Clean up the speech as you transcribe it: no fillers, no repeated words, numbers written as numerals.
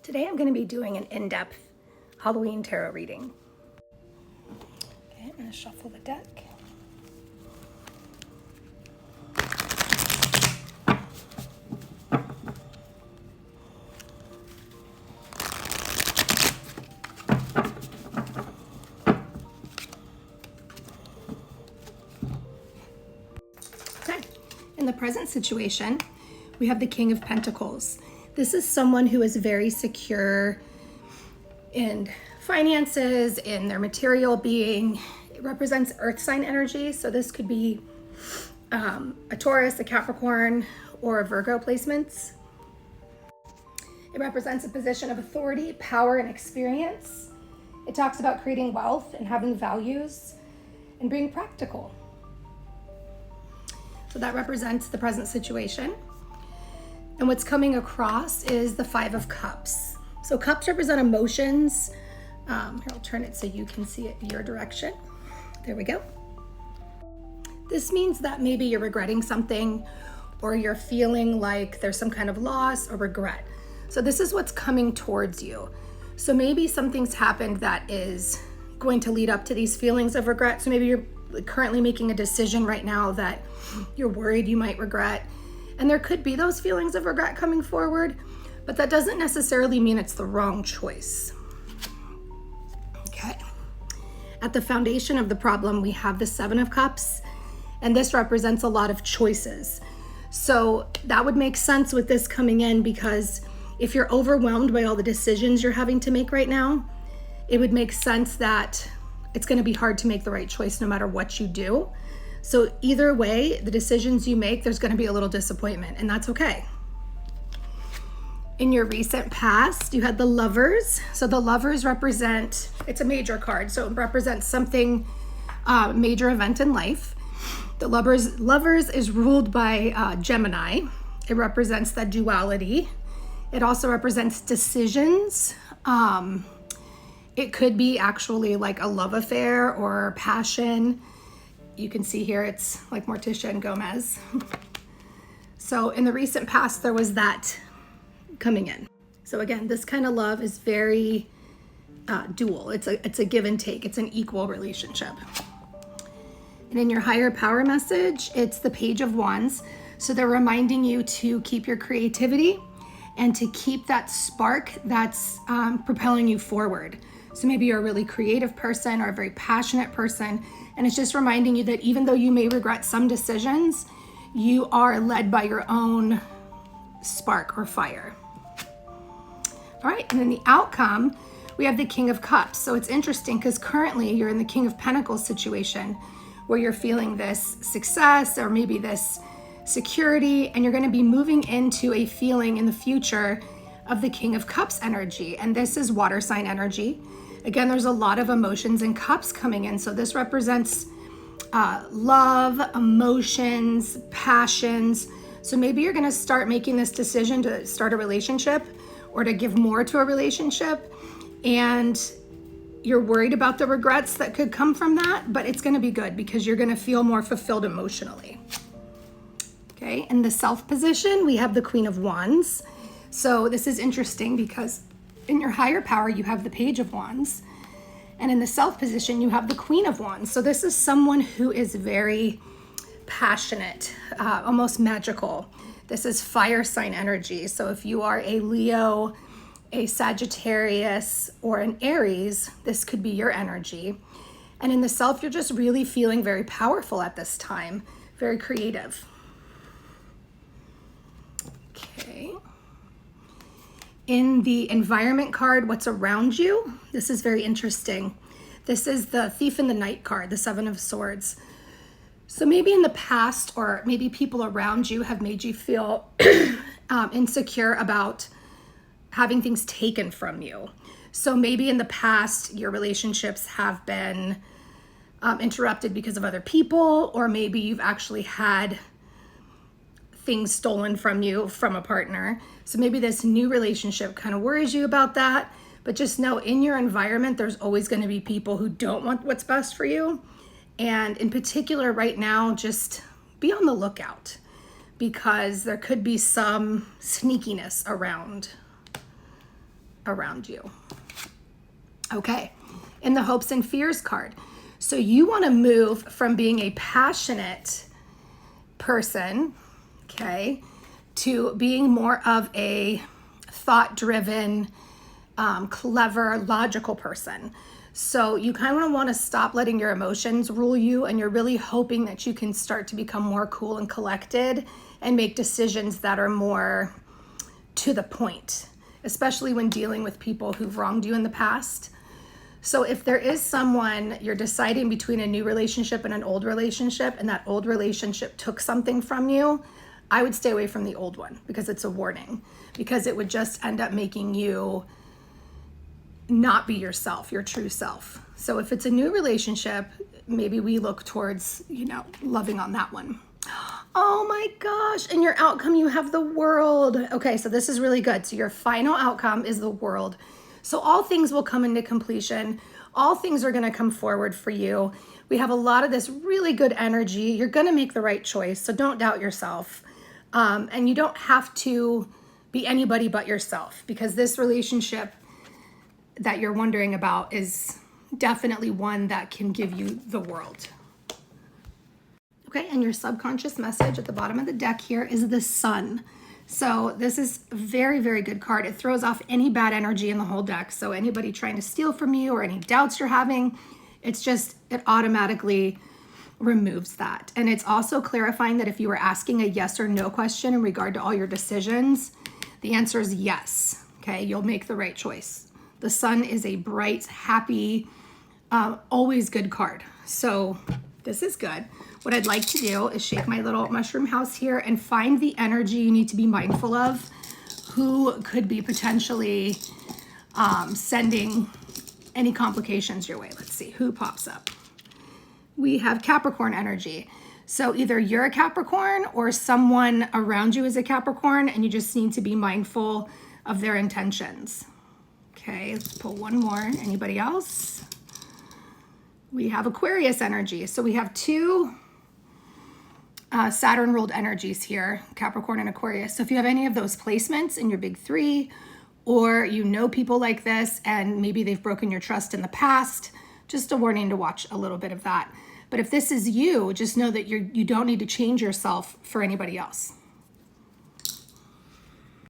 Today I'm going to be doing an in-depth Halloween tarot reading. Okay, I'm going to shuffle the deck. Okay, in the present situation, we have the King of Pentacles. This is someone who is very secure in finances, in their material being. It represents earth sign energy. So this could be a Taurus, a Capricorn, or a Virgo placements. It represents a position of authority, power, and experience. It talks about creating wealth and having values and being practical. So that represents the present situation. And what's coming across is the Five of Cups. So cups represent emotions. Here, I'll turn it so you can see it your direction. There we go. This means that maybe you're regretting something or you're feeling like there's some kind of loss or regret. So this is what's coming towards you. So maybe something's happened that is going to lead up to these feelings of regret. So maybe you're currently making a decision right now that you're worried you might regret. And there could be those feelings of regret coming forward, but that doesn't necessarily mean it's the wrong choice. Okay. At the foundation of the problem, we have the Seven of Cups, and this represents a lot of choices. So that would make sense with this coming in, because if you're overwhelmed by all the decisions you're having to make right now, it would make sense that it's going to be hard to make the right choice no matter what you do. So either way, the decisions you make, there's going to be a little disappointment, and that's okay. In your recent past, you had the Lovers. So the Lovers represent, it's a major card, so it represents something, major event in life. The Lovers is ruled by Gemini. It represents that duality. It also represents decisions. It could be actually like a love affair or passion. You can see here it's like Morticia and Gomez. So in the recent past, there was that coming in. So again, this kind of love is very dual. It's a give and take. It's an equal relationship. And in your higher power message, it's the Page of Wands. So they're reminding you to keep your creativity and to keep that spark that's propelling you forward. So maybe you're a really creative person or a very passionate person, and it's just reminding you that even though you may regret some decisions, you are led by your own spark or fire. All right, and then the outcome, we have the King of Cups. So it's interesting because currently you're in the King of Pentacles situation where you're feeling this success or maybe this security, and you're going to be moving into a feeling in the future of the King of Cups energy. And this is water sign energy. Again, there's a lot of emotions and cups coming in. So this represents love, emotions, passions. So maybe you're going to start making this decision to start a relationship or to give more to a relationship, and you're worried about the regrets that could come from that, but it's going to be good because you're going to feel more fulfilled emotionally. Okay, in the Self position, we have the Queen of Wands. So this is interesting because in your higher power, you have the Page of Wands. And in the Self position, you have the Queen of Wands. So this is someone who is very passionate, almost magical. This is fire sign energy. So if you are a Leo, a Sagittarius, or an Aries, this could be your energy. And in the Self, you're just really feeling very powerful at this time, very creative. Okay. In the Environment card, what's around you? This is very interesting. This is the Thief in the Night card, the Seven of Swords. So maybe in the past, or maybe people around you have made you feel insecure about having things taken from you. So maybe in the past, your relationships have been interrupted because of other people, or maybe you've actually had things stolen from you from a partner. So maybe this new relationship kind of worries you about that, but just know in your environment, there's always going to be people who don't want what's best for you. And in particular right now, just be on the lookout because there could be some sneakiness around. around you. Okay, in the hopes and fears card. So you want to move from being a passionate person, okay, to being more of a thought-driven, clever, logical person. So you kind of want to stop letting your emotions rule you, and you're really hoping that you can start to become more cool and collected and make decisions that are more to the point, especially when dealing with people who've wronged you in the past. So if there is someone you're deciding between a new relationship and an old relationship, and that old relationship took something from you, I would stay away from the old one, because it's a warning, because it would just end up making you not be yourself, your true self. So if it's a new relationship, maybe we look towards, loving on that one. Oh my gosh, in your outcome, you have the World. Okay, so this is really good. So your final outcome is the World. So all things will come into completion. All things are going to come forward for you. We have a lot of this really good energy. You're going to make the right choice, so don't doubt yourself. And you don't have to be anybody but yourself, because this relationship that you're wondering about is definitely one that can give you the world. Okay, and your subconscious message at the bottom of the deck here is the Sun. So this is a very, very good card. It throws off any bad energy in the whole deck. So anybody trying to steal from you or any doubts you're having, it automatically removes that. And it's also clarifying that if you were asking a yes or no question in regard to all your decisions, the answer is yes. Okay, you'll make the right choice. The Sun is a bright, happy, always good card. So this is good. What I'd like to do is shake my little mushroom house here and find the energy you need to be mindful of. Who could be potentially sending any complications your way? Let's see who pops up. We have Capricorn energy. So either you're a Capricorn or someone around you is a Capricorn, and you just need to be mindful of their intentions. Okay, let's pull one more. Anybody else? We have Aquarius energy. So we have two Saturn ruled energies here, Capricorn and Aquarius. So if you have any of those placements in your big three, or people like this and maybe they've broken your trust in the past, just a warning to watch a little bit of that. But if this is you, just know that you don't need to change yourself for anybody else.